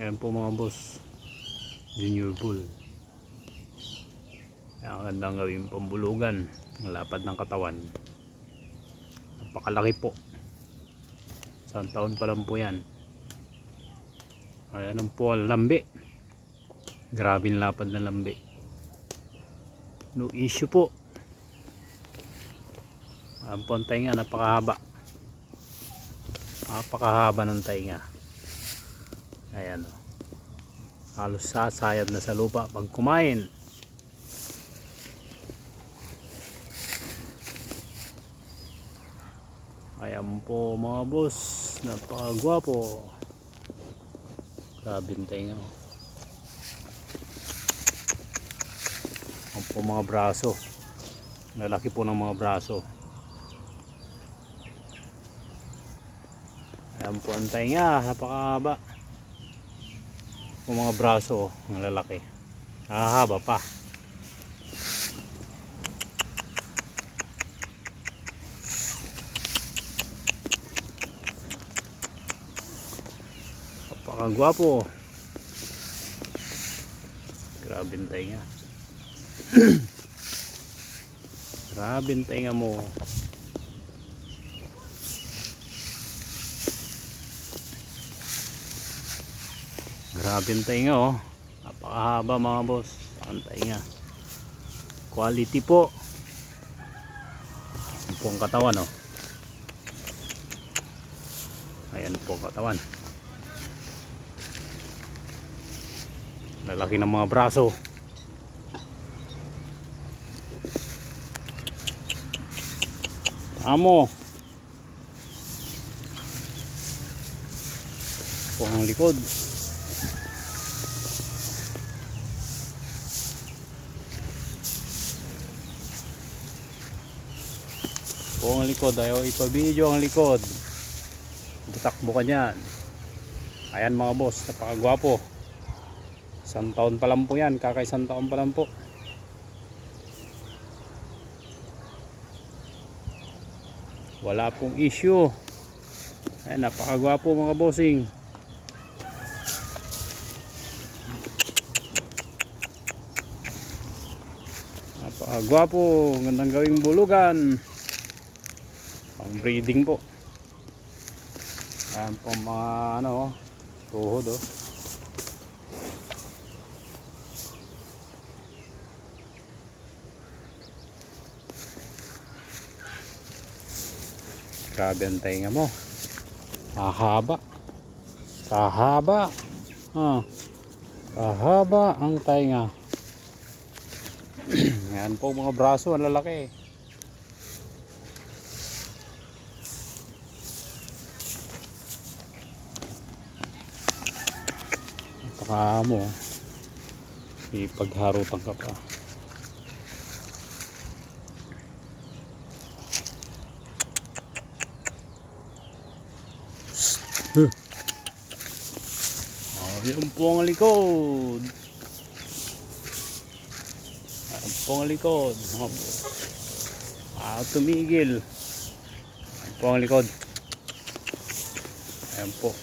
Ayan po mga boss, junior bull. Ang gandang gawin pambulugan, ang lapad ng katawan, napakalaki po. Isang taon pa lang po yan. Ayan po ang lambi, grabe ang lapad ng lambi, no issue po. Ang po ang tainga, napakahaba ng tainga. Ayan o, halos sasayad na sa lupa pag kumain. Ayan po mga boss, napakagwapo. Grabe ang tainga o. Ayan po mga braso, lalaki po ng mga braso. Ayan po ang tainga, napakahaba. Yung mga braso, ang lalaki, hahaba pa. Napakagwapo. Grabe ang tainga. Grabe ang tainga mo. Grabe ang tainga oh. Napakahaba mga boss. Ang tainga. Quality po. Ayan po ang katawan oh. Ayan po ang katawan. Lalaki ng mga braso. Amo. Po ang likod. Po ang likod, ayaw ipabidyo ang likod. Tatakbo ka dyan. Ayan mga boss, napakagwapo. Isang taon pa lang po yan, kakaisang taon pa lang po. Wala pong issue. Ayan, napakagwapo mga bossing. Napakagwapo, gandang gawing bulugan. Pang breeding po. Ayan po mga ano, tuhod oh. Grabe ang tainga mo. Kahaba. Kahaba. Kahaba ang tainga. Ayan po mga braso, ang lalaki. Baka mo ipagharutan ka pa. Yun po ang likod. Yun po ang likod. Tumigil. Yun po ang likod. Ayan po.